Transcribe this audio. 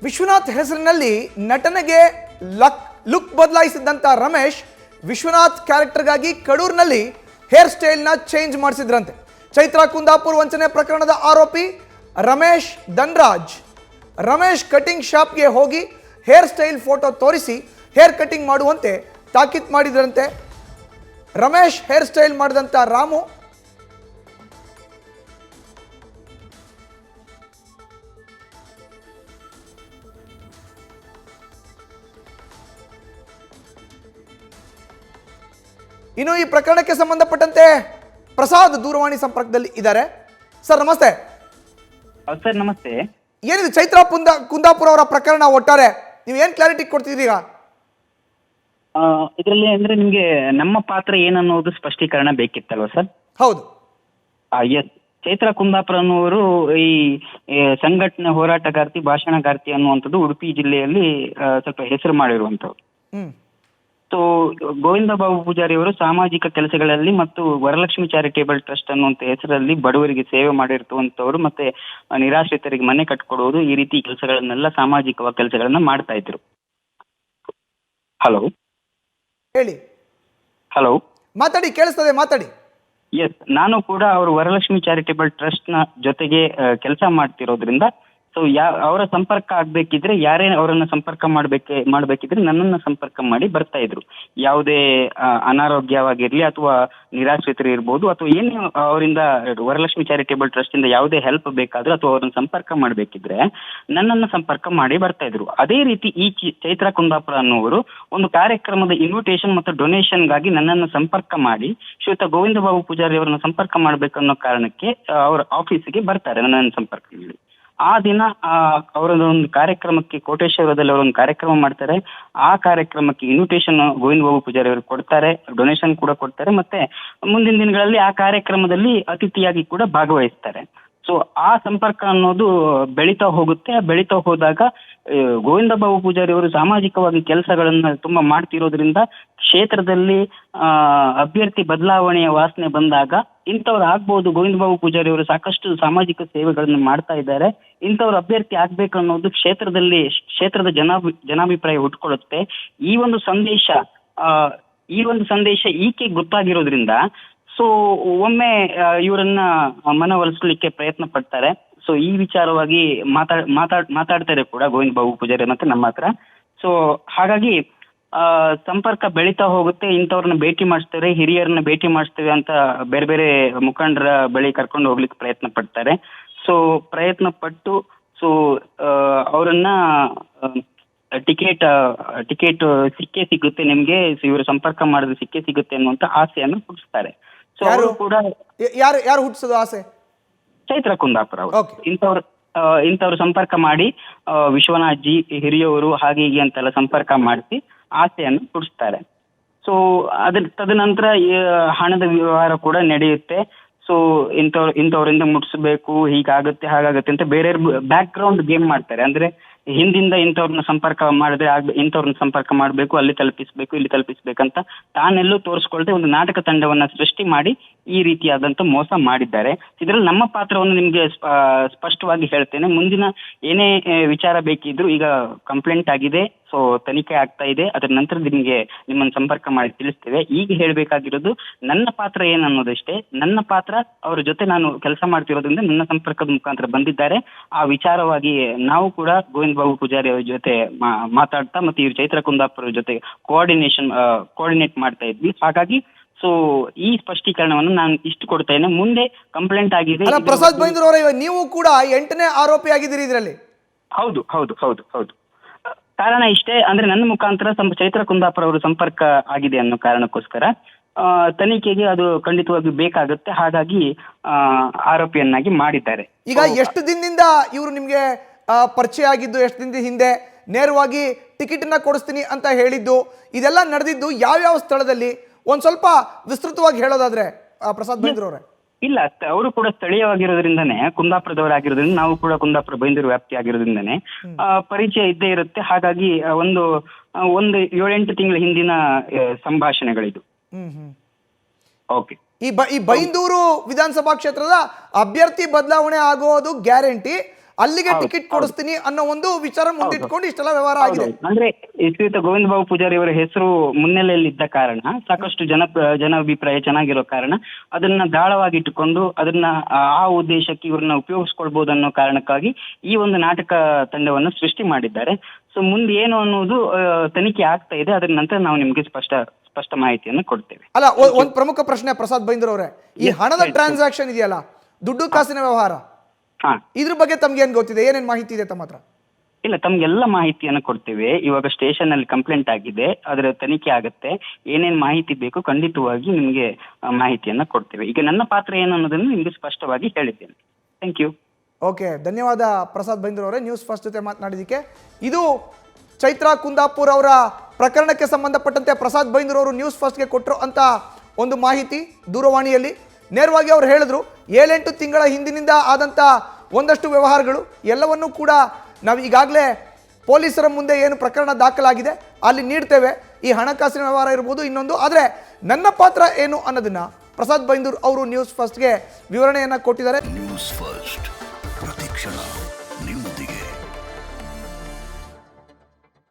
ವಿಶ್ವನಾಥ್ ಹೆಸರಿನಲ್ಲಿ ನಟನೆಗೆ ಲುಕ್ ಬದಲಾಯಿಸಿದಂತ ರಮೇಶ್ ವಿಶ್ವನಾಥ್ ಕ್ಯಾರೆಕ್ಟರ್ಗಾಗಿ ಕಡೂರಿನಲ್ಲಿ ಹೇರ್ ಸ್ಟೈಲ್ನ ಚೇಂಜ್ ಮಾಡಿಸಿದ್ರಂತೆ. ಚೈತ್ರಾ ಕುಂದಾಪುರ್ ವಂಚನೆ ಪ್ರಕರಣದ ಆರೋಪಿ ರಮೇಶ್ ಧನ್ರಾಜ್ ರಮೇಶ್ ಕಟಿಂಗ್ ಶಾಪ್ಗೆ ಹೋಗಿ ಹೇರ್ ಸ್ಟೈಲ್ ಫೋಟೋ ತೋರಿಸಿ ಹೇರ್ ಕಟಿಂಗ್ ಮಾಡುವಂತೆ ತಾಕೀತು ಮಾಡಿದ್ರಂತೆ. ರಮೇಶ್ ಹೇರ್ ಸ್ಟೈಲ್ ಮಾಡಿದಂಥ ರಾಮು ಇನ್ನು ಈ ಪ್ರಕರಣಕ್ಕೆ ಸಂಬಂಧಪಟ್ಟಂತೆ ಪ್ರಸಾದ್ ದೂರವಾಣಿ ಸಂಪರ್ಕದಲ್ಲಿ ಇದ್ದಾರೆ. ಸರ್ ನಮಸ್ತೆ. ಸರ್ ನಮಸ್ತೆ. ಏನಿದೆ ಚೈತ್ರಾ ಕುಂದಾಪುರ ಅವರ ಪ್ರಕರಣ ಒಟ್ಟಾರೆ ನೀವು ಏನು ಕ್ಲಾರಿಟಿ ಕೊಡ್ತಿದ್ದೀರಿ ಈಗ? ಇದರಲ್ಲಿ ಅಂದ್ರೆ ನಿಮ್ಗೆ ನಮ್ಮ ಪಾತ್ರ ಏನನ್ನೋದು ಸ್ಪಷ್ಟೀಕರಣ ಬೇಕಿತ್ತಲ್ವ ಸರ್? ಹೌದು. ಎಸ್. ಚೈತ್ರಾ ಕುಂದಾಪುರ ಅನ್ನುವರು ಈ ಸಂಘಟನೆ ಹೋರಾಟಗಾರ್ತಿ ಭಾಷಣಗಾರ್ತಿ ಅನ್ನುವಂಥದ್ದು ಉಡುಪಿ ಜಿಲ್ಲೆಯಲ್ಲಿ ಸ್ವಲ್ಪ ಹೆಸರು ಮಾಡಿರುವಂಥವ್ರು. ಸೊ ಗೋವಿಂದ ಬಾಬು ಪೂಜಾರಿ ಅವರು ಸಾಮಾಜಿಕ ಕೆಲಸಗಳಲ್ಲಿ ಮತ್ತು ವರಲಕ್ಷ್ಮಿ ಚಾರಿಟೇಬಲ್ ಟ್ರಸ್ಟ್ ಅನ್ನುವಂಥ ಹೆಸರಲ್ಲಿ ಬಡವರಿಗೆ ಸೇವೆ ಮಾಡಿರ್ತವಂಥವ್ರು ಮತ್ತೆ ನಿರಾಶ್ರಿತರಿಗೆ ಮನೆ ಕಟ್ಕೊಡೋದು ಈ ರೀತಿ ಕೆಲಸಗಳನ್ನೆಲ್ಲ ಸಾಮಾಜಿಕ ಕೆಲಸಗಳನ್ನ ಮಾಡ್ತಾ ಇದ್ರು. ಹಲೋ ಹೇಳಿ. ಹಲೋ ಮಾತಾಡಿ, ಕೇಳಿಸ್ತದೆ, ಮಾತಾಡಿ. ಎಸ್, ನಾನು ಕೂಡ ಅವರು ವರಲಕ್ಷ್ಮಿ ಚಾರಿಟೇಬಲ್ ಟ್ರಸ್ಟ್ ನ ಜೊತೆಗೆ ಕೆಲಸ ಮಾಡ್ತಿರೋದ್ರಿಂದ ಸೊ ಅವರ ಸಂಪರ್ಕ ಆಗ್ಬೇಕಿದ್ರೆ ಯಾರೇ ಅವರನ್ನ ಸಂಪರ್ಕ ಮಾಡ್ಬೇಕಿದ್ರೆ ನನ್ನನ್ನ ಸಂಪರ್ಕ ಮಾಡಿ ಬರ್ತಾ ಇದ್ರು. ಯಾವುದೇ ಅನಾರೋಗ್ಯವಾಗಿರ್ಲಿ ಅಥವಾ ನಿರಾಶ್ರಿತರು ಇರ್ಬೋದು ಅಥವಾ ಏನು ಅವರಿಂದ ವರಲಕ್ಷ್ಮಿ ಚಾರಿಟೇಬಲ್ ಟ್ರಸ್ಟ್ ಇಂದ ಯಾವುದೇ ಹೆಲ್ಪ್ ಬೇಕಾದ್ರೂ ಅಥವಾ ಅವ್ರನ್ನ ಸಂಪರ್ಕ ಮಾಡ್ಬೇಕಿದ್ರೆ ನನ್ನನ್ನ ಸಂಪರ್ಕ ಮಾಡಿ ಬರ್ತಾ ಇದ್ರು. ಅದೇ ರೀತಿ ಈ ಚೈತ್ರಾ ಕುಂದಾಪುರ ಅನ್ನುವರು ಒಂದು ಕಾರ್ಯಕ್ರಮದ ಇನ್ವಿಟೇಷನ್ ಮತ್ತು ಡೊನೇಷನ್ಗಾಗಿ ನನ್ನನ್ನು ಸಂಪರ್ಕ ಮಾಡಿ ಶ್ರೀಯುತ ಗೋವಿಂದ ಬಾಬು ಪೂಜಾರಿ ಅವರನ್ನ ಸಂಪರ್ಕ ಮಾಡ್ಬೇಕನ್ನೋ ಕಾರಣಕ್ಕೆ ಅವರ ಆಫೀಸಿಗೆ ಬರ್ತಾರೆ ನನ್ನನ್ನು ಸಂಪರ್ಕ ಮಾಡಿ. ಆ ದಿನ ಅವರದ್ದು ಒಂದು ಕಾರ್ಯಕ್ರಮಕ್ಕೆ ಕೋಟೇಶ್ವರದಲ್ಲಿ ಅವರೊಂದು ಕಾರ್ಯಕ್ರಮ ಮಾಡ್ತಾರೆ. ಆ ಕಾರ್ಯಕ್ರಮಕ್ಕೆ ಇನ್ವಿಟೇಷನ್ ಗೋವಿಂದ ಬಾಬು ಪೂಜಾರಿ ಅವರು ಕೊಡ್ತಾರೆ, ಡೊನೇಷನ್ ಕೂಡ ಕೊಡ್ತಾರೆ, ಮತ್ತೆ ಮುಂದಿನ ದಿನಗಳಲ್ಲಿ ಆ ಕಾರ್ಯಕ್ರಮದಲ್ಲಿ ಅತಿಥಿಯಾಗಿ ಕೂಡ ಭಾಗವಹಿಸ್ತಾರೆ. ಸೊ ಆ ಸಂಪರ್ಕ ಅನ್ನೋದು ಬೆಳೀತಾ ಹೋಗುತ್ತೆ. ಬೆಳೀತಾ ಹೋದಾಗ ಗೋವಿಂದ ಬಾಬು ಪೂಜಾರಿ ಅವರು ಸಾಮಾಜಿಕವಾಗಿ ಕೆಲಸಗಳನ್ನ ತುಂಬಾ ಮಾಡ್ತಿರೋದ್ರಿಂದ ಕ್ಷೇತ್ರದಲ್ಲಿ ಅಭ್ಯರ್ಥಿ ಬದಲಾವಣೆಯ ವಾಸನೆ ಬಂದಾಗ ಇಂಥವ್ರು ಆಗ್ಬಹುದು, ಗೋವಿಂದ ಬಾಬು ಪೂಜಾರಿ ಅವರು ಸಾಕಷ್ಟು ಸಾಮಾಜಿಕ ಸೇವೆಗಳನ್ನು ಮಾಡ್ತಾ ಇದ್ದಾರೆ, ಇಂಥವ್ರು ಅಭ್ಯರ್ಥಿ ಆಗ್ಬೇಕು ಅನ್ನೋದು ಕ್ಷೇತ್ರದ ಜನಾಭಿಪ್ರಾಯ ಹುಟ್ಕೊಳ್ಳುತ್ತೆ. ಈ ಒಂದು ಸಂದೇಶ ಈಕೆ ಗೊತ್ತಾಗಿರೋದ್ರಿಂದ ಸೊ ಒಮ್ಮೆ ಇವರನ್ನ ಮನವೊಲಿಸ್ಲಿಕ್ಕೆ ಪ್ರಯತ್ನ ಪಡ್ತಾರೆ. ಸೊ ಈ ವಿಚಾರವಾಗಿ ಮಾತಾಡ್ತಾರೆ ಕೂಡ ಗೋವಿಂದ ಬಾಬು ಪೂಜಾರಿ ಮತ್ತೆ ನಮ್ಮ ಹತ್ರ. ಸೊ ಹಾಗಾಗಿ ಸಂಪರ್ಕ ಬೆಳೀತಾ ಹೋಗುತ್ತೆ. ಇಂಥವ್ರನ್ನ ಭೇಟಿ ಮಾಡಿಸ್ತೇವೆ, ಹಿರಿಯರನ್ನ ಭೇಟಿ ಮಾಡಿಸ್ತೇವೆ ಅಂತ ಬೇರೆ ಬೇರೆ ಮುಖಂಡರ ಬಳಿ ಕರ್ಕೊಂಡು ಹೋಗ್ಲಿಕ್ಕೆ ಪ್ರಯತ್ನ ಪಡ್ತಾರೆ. ಸೊ ಪ್ರಯತ್ನ ಪಟ್ಟು ಸೊ ಅವರನ್ನ ಟಿಕೆಟ್ ಸಿಕ್ಕೇ ಸಿಗುತ್ತೆ ನಿಮ್ಗೆ, ಇವರು ಸಂಪರ್ಕ ಮಾಡಿದ್ರೆ ಸಿಕ್ಕೇ ಸಿಗುತ್ತೆ ಅನ್ನುವಂತ ಆಸೆಯನ್ನು ಹುಟ್ಟಿಸ್ತಾರೆ. ಸೊ ಅವರು ಕೂಡ ಯಾರು ಹುಟ್ಟಿಸೋದು ಆಸೆ? ಚೈತ್ರಾ ಕುಂದಾಪುರ ಅವರು. ಇಂಥವ್ರು ಸಂಪರ್ಕ ಮಾಡಿ ವಿಶ್ವನಾಥ್ ಜಿ ಹಿರಿಯವರು ಹಾಗೆ ಹೀಗೆ ಅಂತೆಲ್ಲ ಸಂಪರ್ಕ ಮಾಡಿಸಿ ಆಸೆಯನ್ನು ಹುಟ್ಟಿಸ್ತಾರೆ. ಸೊ ತದನಂತರ ಹಣದ ವ್ಯವಹಾರ ಕೂಡ ನಡೆಯುತ್ತೆ. ಸೊ ಇಂಥವ್ರಿಂದ ಮುಟ್ಟಿಸ್ಬೇಕು, ಹೀಗಾಗುತ್ತೆ ಹಾಗಾಗುತ್ತೆ ಅಂತ ಬೇರೆ ಬ್ಯಾಕ್ ಗ್ರೌಂಡ್ ಗೇಮ್ ಮಾಡ್ತಾರೆ. ಅಂದ್ರೆ ಹಿಂದಿಂದ ಇಂಥವ್ರನ್ನ ಸಂಪರ್ಕ ಮಾಡಿದ್ರೆ ಇಂಥವ್ರನ್ನ ಸಂಪರ್ಕ ಮಾಡಬೇಕು, ಅಲ್ಲಿ ತಲುಪಿಸ್ಬೇಕು, ಇಲ್ಲಿ ತಲುಪಿಸ್ಬೇಕಂತ ತಾನೆಲ್ಲೂ ತೋರಿಸ್ಕೊಳ್ದೆ ಒಂದು ನಾಟಕ ತಂಡವನ್ನ ಸೃಷ್ಟಿ ಮಾಡಿ ಈ ರೀತಿಯಾದಂತ ಮೋಸ ಮಾಡಿದ್ದಾರೆ. ಇದರಲ್ಲಿ ನಮ್ಮ ಪಾತ್ರವನ್ನು ನಿಮ್ಗೆ ಸ್ಪಷ್ಟವಾಗಿ ಹೇಳ್ತೇನೆ. ಮುಂದಿನ ಏನೇ ವಿಚಾರ ಬೇಕಿದ್ರು ಈಗ ಕಂಪ್ಲೇಂಟ್ ಆಗಿದೆ, ಸೊ ತನಿಖೆ ಆಗ್ತಾ ಇದೆ, ಅದರ ನಂತರ ನಿಮ್ಮನ್ನು ಸಂಪರ್ಕ ಮಾಡಿ ತಿಳಿಸ್ತೇವೆ. ಈಗ ಹೇಳ್ಬೇಕಾಗಿರೋದು ನನ್ನ ಪಾತ್ರ ಏನನ್ನೋದಷ್ಟೇ. ನನ್ನ ಪಾತ್ರ ಅವ್ರ ಜೊತೆ ನಾನು ಕೆಲಸ ಮಾಡ್ತಿರೋದ್ರಿಂದ ನನ್ನ ಸಂಪರ್ಕದ ಮುಖಾಂತರ ಬಂದಿದ್ದಾರೆ. ಆ ವಿಚಾರವಾಗಿ ನಾವು ಕೂಡ ಗೋವಿಂದ ಬಾಬು ಪೂಜಾರಿ ಅವ್ರ ಜೊತೆ ಮಾತಾಡ್ತಾ ಮತ್ತೆ ಇವ್ರು ಚೈತ್ರಾ ಕುಂದಾಪುರ ಜೊತೆ ಕೋಆರ್ಡಿನೇಟ್ ಮಾಡ್ತಾ ಇದ್ವಿ. ಹಾಗಾಗಿ ಸೊ ಈ ಸ್ಪಷ್ಟೀಕರಣವನ್ನು ನಾನು ಇಷ್ಟು ಕೊಡ್ತೇನೆ. ಮುಂದೆ ಕಂಪ್ಲೇಂಟ್ ಆಗಿದೆ. ಪ್ರಸಾದ್ ಬೈಂದೂರ್ ಅವರೇ, ನೀವು ಕೂಡ 8ನೇ ಆರೋಪಿ ಆಗಿದ್ದೀರಿ ಇದರಲ್ಲಿ? ಹೌದು ಹೌದು ಹೌದು ಹೌದು. ಕಾರಣ ಇಷ್ಟೇ, ಅಂದ್ರೆ ನನ್ನ ಮುಖಾಂತರ ಚೈತ್ರಾ ಕುಂದಾಪುರ ಅವರು ಸಂಪರ್ಕ ಆಗಿದೆ ಅನ್ನೋ ಕಾರಣಕ್ಕೋಸ್ಕರ ತನಿಖೆಗೆ ಅದು ಖಂಡಿತವಾಗಿ ಬೇಕಾಗುತ್ತೆ. ಹಾಗಾಗಿ ಆರೋಪಿಯನ್ನಾಗಿ ಮಾಡಿದ್ದಾರೆ. ಈಗ ಎಷ್ಟು ದಿನದಿಂದ ಇವರು ನಿಮ್ಗೆ ಪರಿಚಯ ಆಗಿದ್ದು? ಎಷ್ಟು ದಿನದ ಹಿಂದೆ ನೇರವಾಗಿ ಟಿಕೆಟ್ ಅನ್ನ ಕೊಡಿಸ್ತೀನಿ ಅಂತ ಹೇಳಿದ್ದು, ಇದೆಲ್ಲ ನಡೆದಿದ್ದು ಯಾವ್ಯಾವ ಸ್ಥಳದಲ್ಲಿ ಒಂದ್ ಸ್ವಲ್ಪ ವಿಸ್ತೃತವಾಗಿ ಹೇಳೋದಾದ್ರೆ ಪ್ರಸಾದ್ ಬೈಂದೂರ್ ಅವರೇ? ಇಲ್ಲ, ಅವರು ಕೂಡ ಸ್ಥಳೀಯವಾಗಿರೋದ್ರಿಂದನೇ, ಕುಂದಾಪುರದವರಾಗಿರೋದ್ರಿಂದ, ನಾವು ಕೂಡ ಕುಂದಾಪುರ ಬೈಂದೂರು ವ್ಯಾಪ್ತಿ ಆಗಿರೋದ್ರಿಂದನೇ ಪರಿಚಯ ಇದ್ದೇ ಇರುತ್ತೆ. ಹಾಗಾಗಿ ಒಂದು 7-8 ತಿಂಗಳ ಹಿಂದಿನ ಸಂಭಾಷಣೆಗಳಿದು. ಓಕೆ. ಈ ಬೈಂದೂರು ವಿಧಾನಸಭಾ ಕ್ಷೇತ್ರದ ಅಭ್ಯರ್ಥಿ ಬದಲಾವಣೆ ಆಗೋದು ಗ್ಯಾರಂಟಿ. ಅಲ್ಲಿಗೆ ಟಿಕೆಟ್ ಕೊಡಿಸ್ತೀನಿ ಅನ್ನೋ ಒಂದು ವಿಚಾರ ಮುಂದಿಟ್ಕೊಂಡು ಇಷ್ಟೆಲ್ಲ ವ್ಯವಹಾರ ಆಗಿದೆ. ಅಂದ್ರೆ ಶ್ರೀಯುತ ಗೋವಿಂದ ಬಾಬು ಪೂಜಾರಿ ಅವರ ಹೆಸರು ಮುನ್ನೆಲೆಯಲ್ಲಿ ಇದ್ದ ಕಾರಣ, ಸಾಕಷ್ಟು ಜನಾಭಿಪ್ರಾಯ ಚೆನ್ನಾಗಿರೋ ಕಾರಣ ಅದನ್ನ ದಾಳವಾಗಿಟ್ಟುಕೊಂಡು ಅದನ್ನ ಆ ಉದ್ದೇಶಕ್ಕೆ ಇವ್ರನ್ನ ಉಪಯೋಗಿಸ್ಕೊಳ್ಬಹುದು ಅನ್ನೋ ಕಾರಣಕ್ಕಾಗಿ ಈ ಒಂದು ನಾಟಕ ತಂಡವನ್ನು ಸೃಷ್ಟಿ ಮಾಡಿದ್ದಾರೆ. ಸೊ ಮುಂದೆ ಏನು ಅನ್ನೋದು ತನಿಖೆ ಆಗ್ತಾ ಇದೆ. ಅದರ ನಂತರ ನಾವು ನಿಮ್ಗೆ ಸ್ಪಷ್ಟ ಮಾಹಿತಿಯನ್ನು ಕೊಡ್ತೇವೆ. ಅಲ್ಲ, ಒಂದು ಪ್ರಮುಖ ಪ್ರಶ್ನೆ ಪ್ರಸಾದ್ ಬೈಂದ್ರ ಅವರೇ, ಈ ಹಣದ ಟ್ರಾನ್ಸಾಕ್ಷನ್ ಇದೆಯಲ್ಲ, ದುಡ್ಡು ಕಾಸಿನ ವ್ಯವಹಾರ, ಇದ್ರ ಬಗ್ಗೆ ತಮ್ಗೆ ಏನ್ ಗೊತ್ತಿದೆ? ಏನೇನ್ ಮಾಹಿತಿ ಇದೆ ತಮ್ಮ ಹತ್ರ? ಇಲ್ಲ, ತಮ್ಗೆಲ್ಲ ಮಾಹಿತಿಯನ್ನು ಕೊಡ್ತೇವೆ. ಇವಾಗ ಸ್ಟೇಷನ್ ಅಲ್ಲಿ ಕಂಪ್ಲೇಂಟ್ ಆಗಿದೆ, ಅದರ ತನಿಖೆ ಆಗುತ್ತೆ. ಏನೇನ್ ಮಾಹಿತಿ ಬೇಕು ಖಂಡಿತವಾಗಿ ನಿಮ್ಗೆ ಮಾಹಿತಿಯನ್ನ ಕೊಡ್ತೇವೆ. ಈಗ ನನ್ನ ಪಾತ್ರ ಏನು ಅನ್ನೋದನ್ನು ನಿಮ್ಗೆ ಸ್ಪಷ್ಟವಾಗಿ ಹೇಳಿದ್ದೇನೆ. Thank you. ಓಕೆ, ಧನ್ಯವಾದ ಪ್ರಸಾದ್ ಬೈಂದ್ರ ಅವರೇ ನ್ಯೂಸ್ ಫಸ್ಟ್ ಜೊತೆ ಮಾತನಾಡಿದ್ದಕ್ಕೆ. ಇದು ಚೈತ್ರಾ ಕುಂದಾಪುರ್ ಅವರ ಪ್ರಕರಣಕ್ಕೆ ಸಂಬಂಧಪಟ್ಟಂತೆ ಪ್ರಸಾದ್ ಬೈಂದ್ರ ಅವರು ನ್ಯೂಸ್ ಫಸ್ಟ್ಗೆ ಕೊಟ್ಟರು ಅಂತ ಒಂದು ಮಾಹಿತಿ ದೂರವಾಣಿಯಲ್ಲಿ ನೇರವಾಗಿ ಅವರು ಹೇಳಿದ್ರು. 7-8 ತಿಂಗಳ ಹಿಂದಿನಿಂದ ಆದಂಥ ಒಂದಷ್ಟು ವ್ಯವಹಾರಗಳು ಎಲ್ಲವನ್ನೂ ಕೂಡ ನಾವು ಈಗಾಗಲೇ ಪೊಲೀಸರ ಮುಂದೆ ಏನು ಪ್ರಕರಣ ದಾಖಲಾಗಿದೆ ಅಲ್ಲಿ ನೀಡ್ತೇವೆ. ಈ ಹಣಕಾಸಿನ ವ್ಯವಹಾರ ಇರ್ಬೋದು, ಇನ್ನೊಂದು. ಆದರೆ ನನ್ನ ಪಾತ್ರ ಏನು ಅನ್ನೋದನ್ನ ಪ್ರಸಾದ್ ಬೈಂದೂರ್ ಅವರು ನ್ಯೂಸ್ ಫಸ್ಟ್ಗೆ ವಿವರಣೆಯನ್ನು ಕೊಟ್ಟಿದ್ದಾರೆ. ನ್ಯೂಸ್ ಫಸ್ಟ್ ಪ್ರತಿಕ್ಷಣ ನಿಮ್ಮೊಂದಿಗೆ.